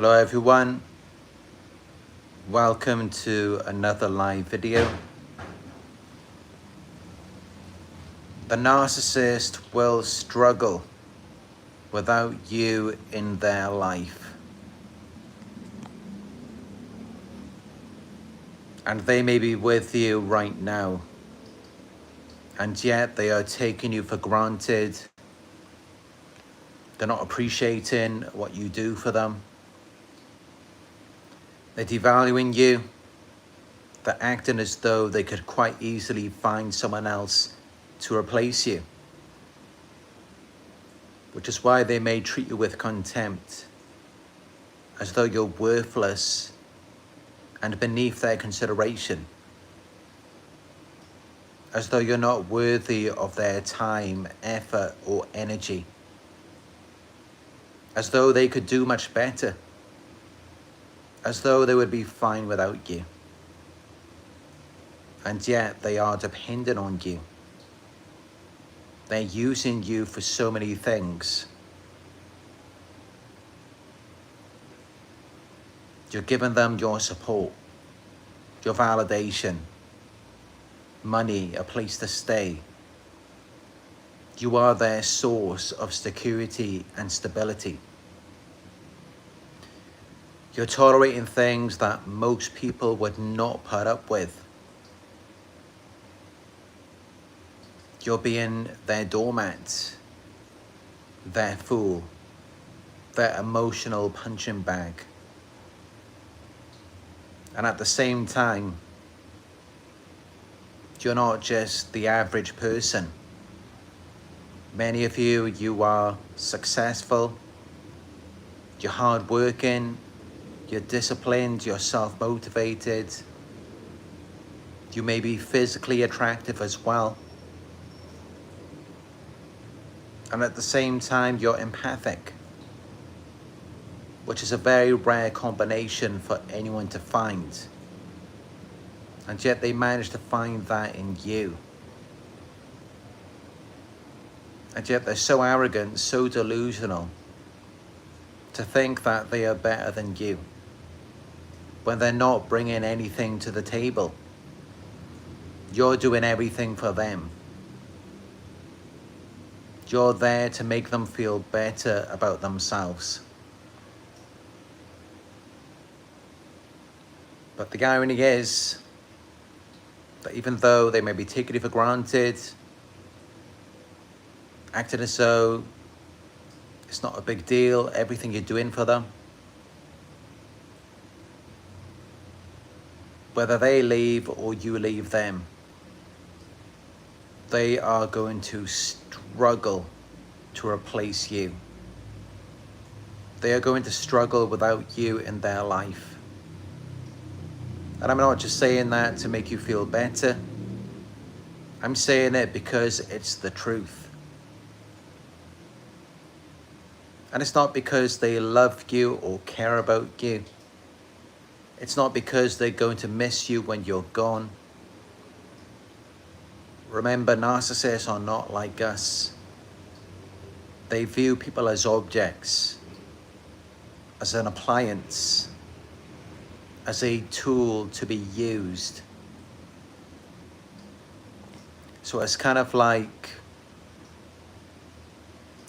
Hello everyone, welcome to another live video. The narcissist will struggle without you in their life. And they may be with you right now, and yet they are taking you for granted. They're not appreciating what you do for them. They're devaluing you. They're acting as though they could quite easily find someone else to replace you, which is why they may treat you with contempt, as though you're worthless and beneath their consideration, as though you're not worthy of their time, effort, or energy, as though they could do much better, as though they would be fine without you. And yet they are dependent on you. They're using you for so many things. You're giving them your support, your validation, money, a place to stay. You are their source of security and stability. You're tolerating things that most people would not put up with. You're being their doormat, their fool, their emotional punching bag. And at the same time, you're not just the average person. Many of you, you are successful, you're hardworking, you're disciplined, you're self-motivated. You may be physically attractive as well. And at the same time, you're empathic, which is a very rare combination for anyone to find. And yet they manage to find that in you. And yet they're so arrogant, so delusional, to think that they are better than you, when they're not bringing anything to the table. You're doing everything for them. You're there to make them feel better about themselves. But the irony is that even though they may be taking you for granted, acting as though it's not a big deal, everything you're doing for them, whether they leave or you leave them, they are going to struggle to replace you. They are going to struggle without you in their life. And I'm not just saying that to make you feel better. I'm saying it because it's the truth. And it's not because they love you or care about you. It's not because they're going to miss you when you're gone. Remember, narcissists are not like us. They view people as objects, as an appliance, as a tool to be used. So it's kind of like,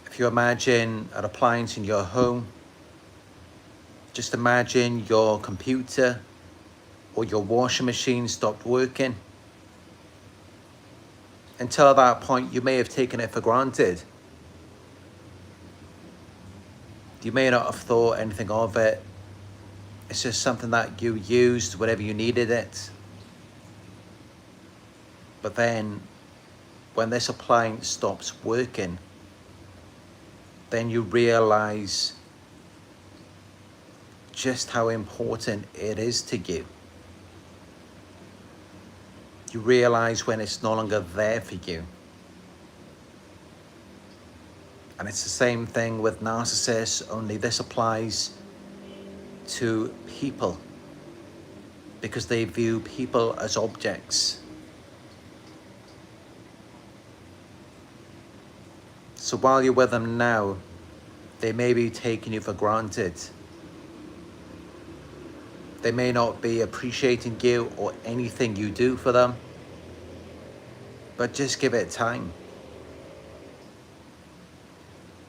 if you imagine an appliance in your home, just imagine your computer or your washing machine stopped working. Until that point, you may have taken it for granted. You may not have thought anything of it. It's just something that you used whenever you needed it. But then, when this appliance stops working, then you realize just how important it is to you. You realize when it's no longer there for you. And it's the same thing with narcissists, only this applies to people, because they view people as objects. So while you're with them now, they may be taking you for granted. They may not be appreciating you or anything you do for them, but just give it time.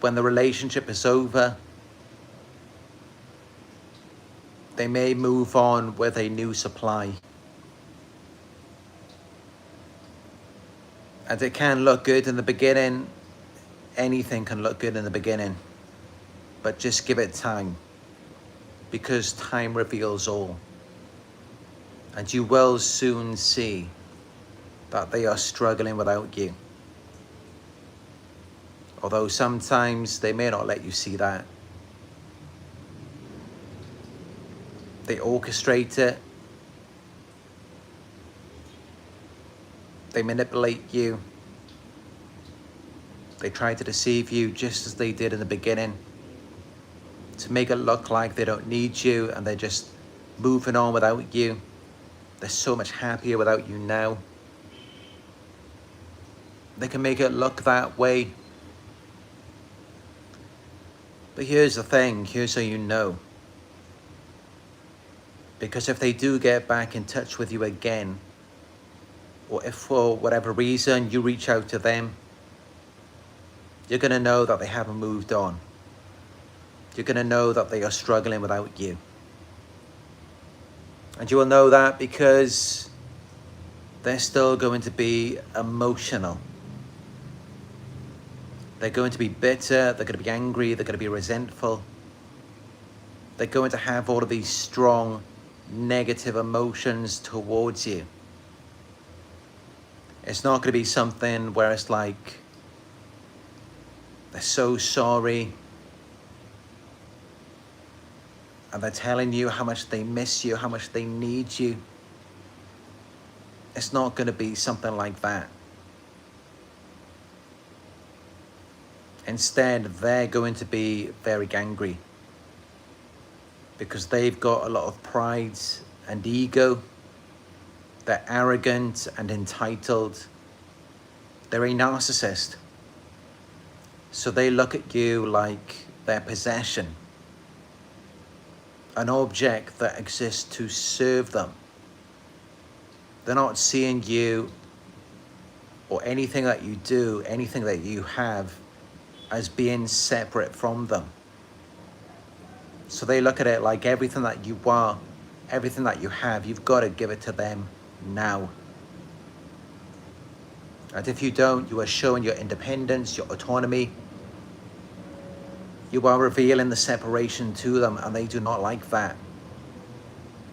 When the relationship is over, they may move on with a new supply. And it can look good in the beginning. Anything can look good in the beginning, but just give it time, because time reveals all. And you will soon see that they are struggling without you. Although sometimes they may not let you see that. They orchestrate it. They manipulate you. They try to deceive you just as they did in the beginning, to make it look like they don't need you and they're just moving on without you. They're so much happier without you now. They can make it look that way. But here's the thing, here's how you know. Because if they do get back in touch with you again, or if for whatever reason you reach out to them, you're going to know that they haven't moved on. You're going to know that they are struggling without you. And you will know that because they're still going to be emotional. They're going to be bitter, they're going to be angry, they're going to be resentful. They're going to have all of these strong negative emotions towards you. It's not going to be something where it's like, they're so sorry, and they're telling you how much they miss you, how much they need you. It's not going to be something like that. Instead, they're going to be very angry because they've got a lot of pride and ego. They're arrogant and entitled. They're a narcissist. So they look at you like their possession, an object that exists to serve them. They're not seeing you or anything that you do, anything that you have, as being separate from them. So they look at it like everything that you are, everything that you have, you've got to give it to them now. And if you don't, you are showing your independence, your autonomy. You are revealing the separation to them, and they do not like that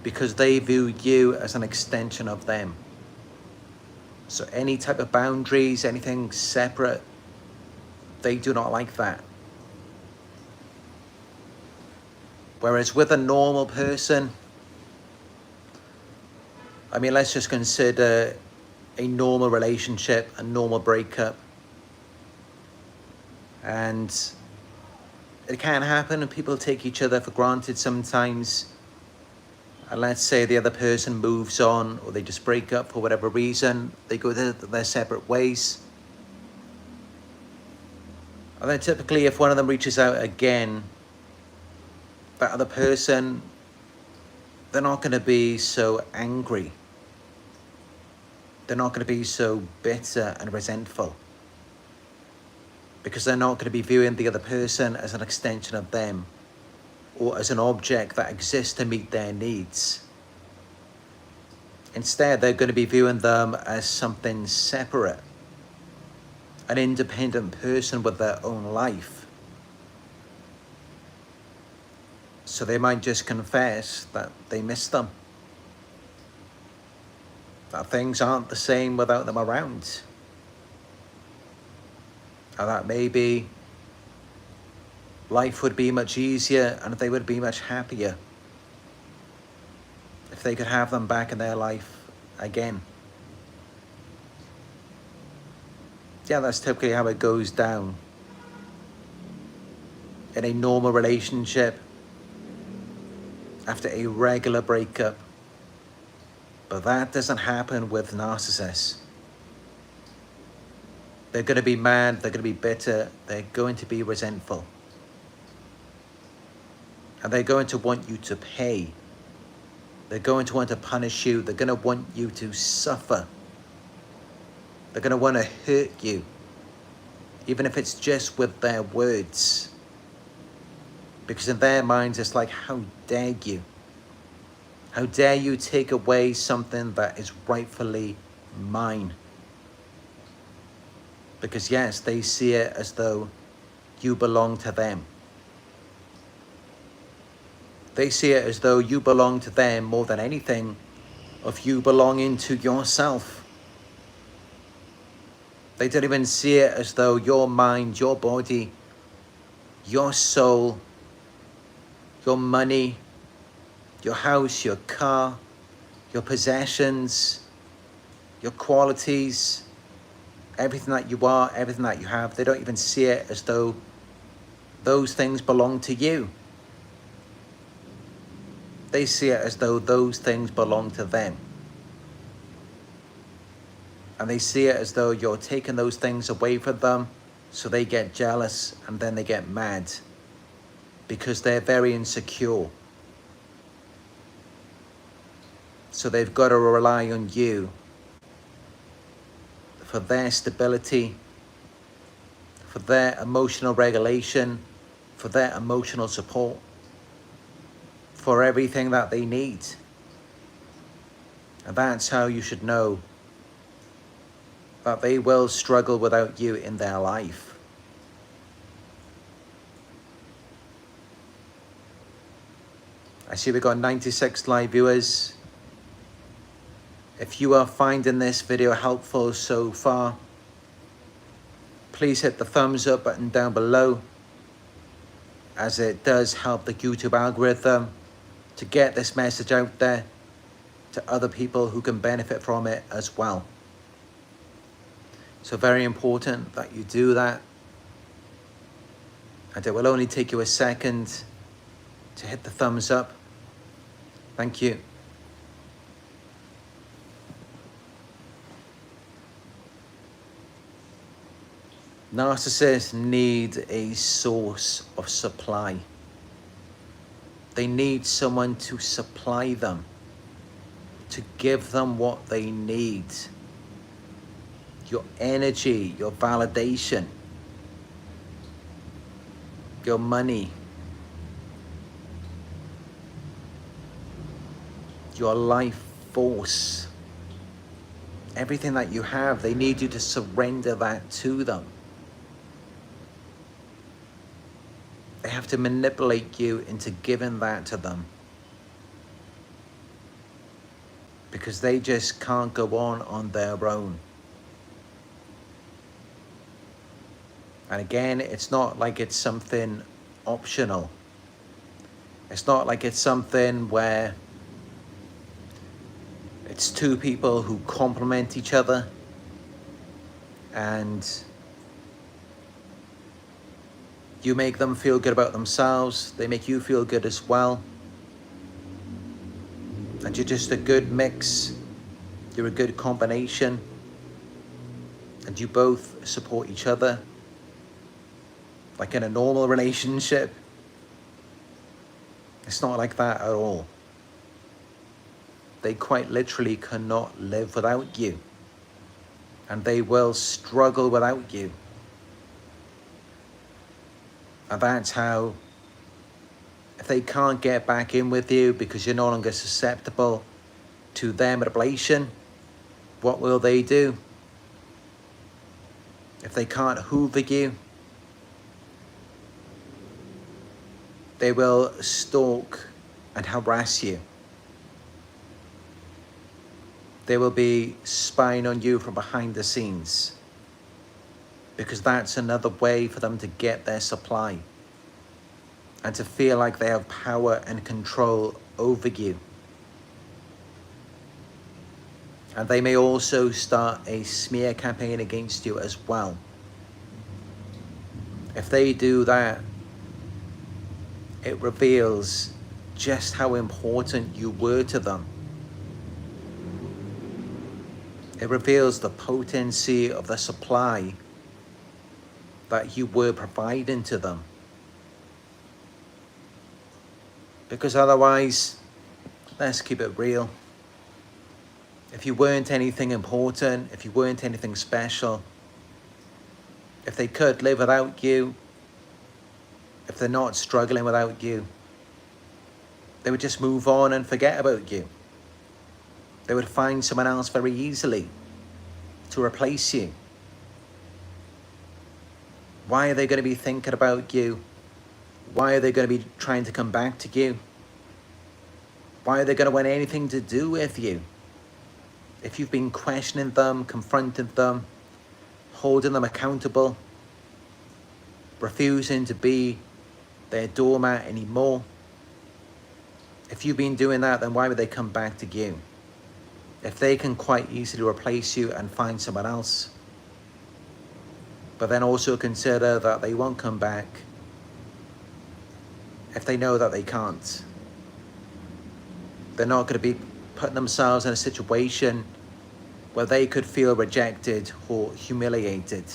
because they view you as an extension of them. So any type of boundaries, anything separate, they do not like that. Whereas with a normal person, I mean, let's just consider a normal relationship, a normal breakup. And it can happen, and people take each other for granted sometimes. And let's say the other person moves on, or they just break up for whatever reason. They go their separate ways. And then typically if one of them reaches out again, that other person, they're not going to be so angry. They're not going to be so bitter and resentful, because they're not going to be viewing the other person as an extension of them or as an object that exists to meet their needs. Instead, they're going to be viewing them as something separate, an independent person with their own life. So they might just confess that they miss them, that things aren't the same without them around, and that maybe life would be much easier and they would be much happier if they could have them back in their life again. Yeah, that's typically how it goes down in a normal relationship after a regular breakup. But that doesn't happen with narcissists. They're going to be mad, they're going to be bitter, they're going to be resentful. And they're going to want you to pay They're going to want to punish you. They're going to want you to suffer. They're going to want to hurt you, even if it's just with their words. Because in their minds, it's like, how dare you? How dare you take away something that is rightfully mine? Because yes, they see it as though you belong to them. They see it as though you belong to them more than anything of you belonging to yourself. They don't even see it as though your mind, your body, your soul, your money, your house, your car, your possessions, your qualities, everything that you are, everything that you have, they don't even see it as though those things belong to you. They see it as though those things belong to them. And they see it as though you're taking those things away from them, so they get jealous and then they get mad because they're very insecure. So they've got to rely on you for their stability, for their emotional regulation, for their emotional support, for everything that they need. And that's how you should know that they will struggle without you in their life. I see we've got 96 live viewers. If you are finding this video helpful so far, please hit the thumbs up button down below, as it does help the YouTube algorithm to get this message out there to other people who can benefit from it as well. So very important that you do that. And it will only take you a second to hit the thumbs up. Thank you. Narcissists need a source of supply. They need someone to supply them, to give them what they need. Your energy, your validation, your money, your life force, everything that you have, they need you to surrender that to them. They have to manipulate you into giving that to them, because they just can't go on their own. And again, it's not like it's something optional. It's not like it's something where it's two people who complement each other and you make them feel good about themselves, they make you feel good as well. And you're just a good mix, you're a good combination, and you both support each other. Like in a normal relationship, it's not like that at all. They quite literally cannot live without you. And they will struggle without you. And that's how, if they can't get back in with you because you're no longer susceptible to their manipulation, what will they do? If they can't hoover you, they will stalk and harass you. They will be spying on you from behind the scenes, because that's another way for them to get their supply and to feel like they have power and control over you. And they may also start a smear campaign against you as well. If they do that, it reveals just how important you were to them. It reveals the potency of the supply that you were providing to them. Because otherwise, Let's keep it real. If you weren't anything important, if you weren't anything special, if they could live without you, if they're not struggling without you, they would just move on and forget about you. They would find someone else very easily to replace you. Why are they going to be thinking about you? Why are they going to be trying to come back to you? Why are they going to want anything to do with you? If you've been questioning them, confronting them, holding them accountable, refusing to be their doormat anymore, if you've been doing that, then why would they come back to you? If they can quite easily replace you and find someone else, but then also consider that they won't come back if they know that they can't. They're not going to be putting themselves in a situation where they could feel rejected or humiliated.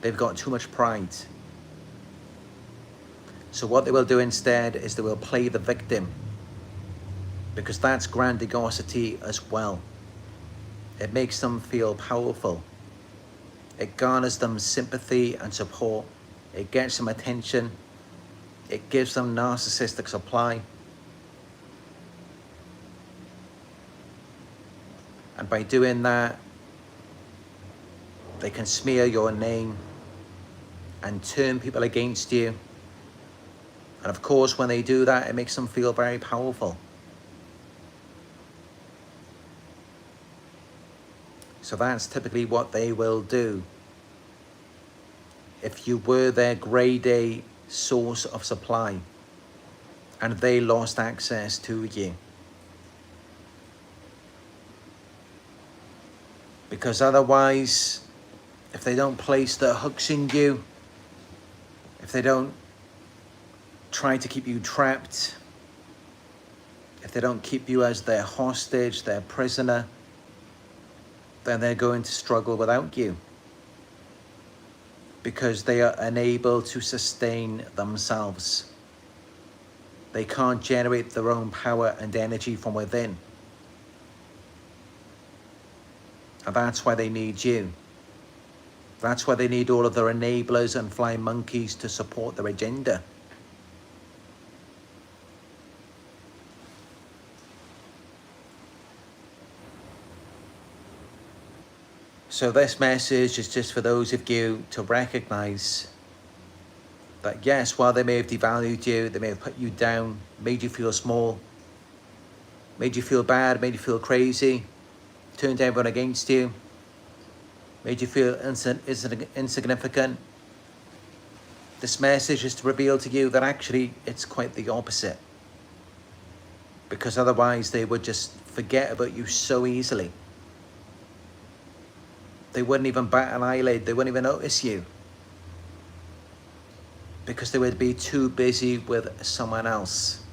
They've got too much pride. So what they will do instead is they will play the victim, because that's grandiosity as well. It makes them feel powerful. It garners them sympathy and support. It gets them attention. It gives them narcissistic supply. And by doing that, they can smear your name and turn people against you. And of course, when they do that, it makes them feel very powerful. So that's typically what they will do. If you were their grade A source of supply and they lost access to you. Because otherwise, if they don't place their hooks in you, if they don't try to keep you trapped, if they don't keep you as their hostage, their prisoner, then they're going to struggle without you, because they are unable to sustain themselves. They can't generate their own power and energy from within. And that's why they need you. That's why they need all of their enablers and flying monkeys to support their agenda. So this message is just for those of you to recognize that yes, while they may have devalued you, they may have put you down, made you feel small, made you feel bad, made you feel crazy, turned everyone against you, made you feel insignificant. This message is to reveal to you that actually it's quite the opposite. Because otherwise they would just forget about you so easily. They wouldn't even bat an eyelid, they wouldn't even notice you. Because they would be too busy with someone else.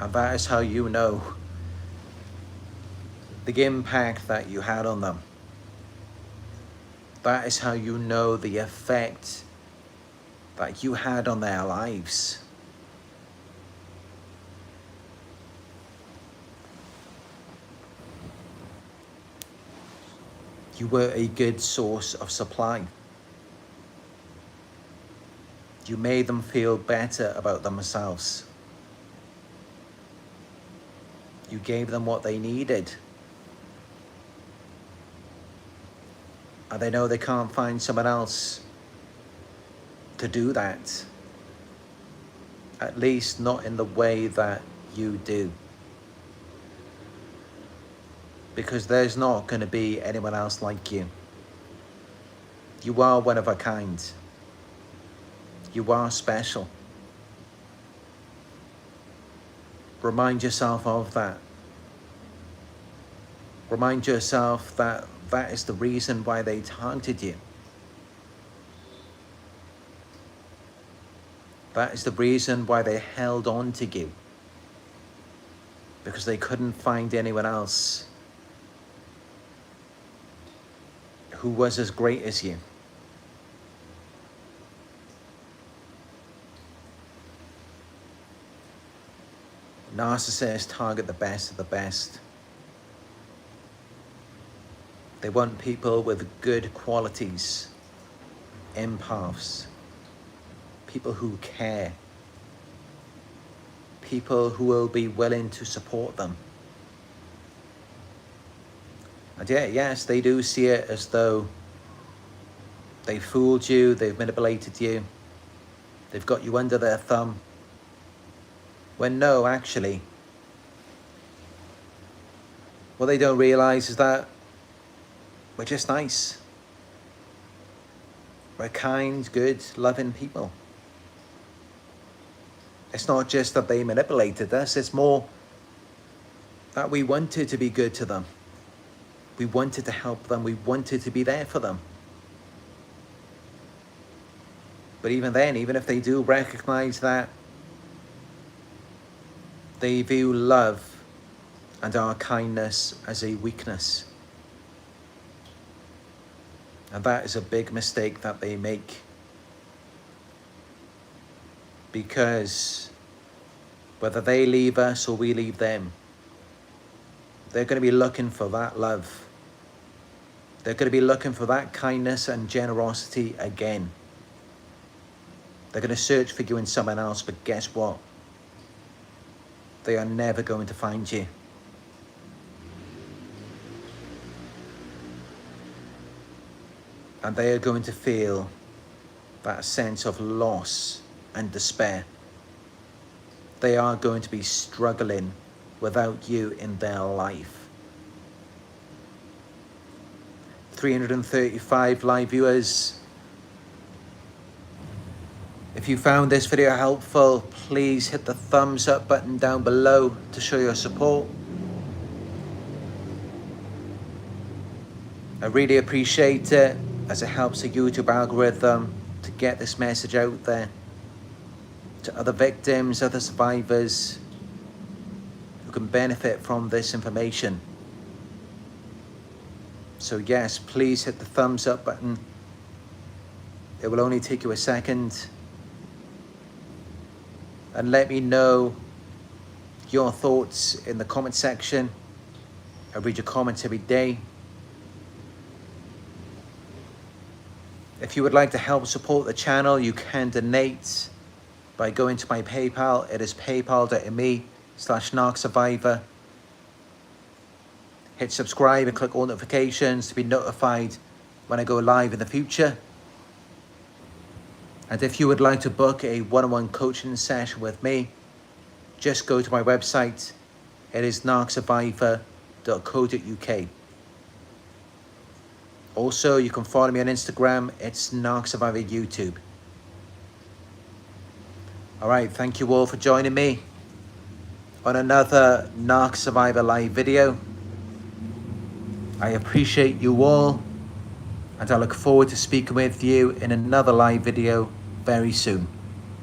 And that is how you know the impact that you had on them. That is how you know the effect that you had on their lives. You were a good source of supply. You made them feel better about themselves. You gave them what they needed. And they know they can't find someone else to do that. At least not in the way that you do. Because there's not going to be anyone else like you. You are one of a kind. You are special. Remind yourself of that. Remind yourself that that is the reason why they targeted you. That is the reason why they held on to you. Because they couldn't find anyone else who was as great as you. Narcissists target the best of the best. They want people with good qualities, empaths, people who care, people who will be willing to support them. And yeah, yes, they do see it as though they fooled you, they've manipulated you, they've got you under their thumb. When no, actually, what they don't realize is that we're just nice. We're kind, good, loving people. It's not just that they manipulated us, it's more that we wanted to be good to them. We wanted to help them, we wanted to be there for them. But even then, even if they do recognize that, they view love and our kindness as a weakness. And that is a big mistake that they make. Because whether they leave us or we leave them, they're going to be looking for that love. They're going to be looking for that kindness and generosity again. They're going to search for you in someone else, but guess what? They are never going to find you. And they are going to feel that sense of loss and despair. They are going to be struggling without you in their life. 335 live viewers. If you found this video helpful, please hit the thumbs up button down below to show your support. I really appreciate it, as it helps the YouTube algorithm to get this message out there to other victims, other survivors who can benefit from this information. So yes, please hit the thumbs up button. It will only take you a second. And let me know your thoughts in the comment section. I read your comments every day. If you would like to help support the channel, you can donate by going to my PayPal. It is paypal.me/Narc Survivor. Hit subscribe and click all notifications to be notified when I go live in the future. And if you would like to book a one-on-one coaching session with me, just go to my website. It is narcsurvivor.co.uk. Also, you can follow me on Instagram. It's Narc Survivor YouTube. All right, thank you all for joining me on another Narc Survivor live video. I appreciate you all, and I look forward to speaking with you in another live video very soon.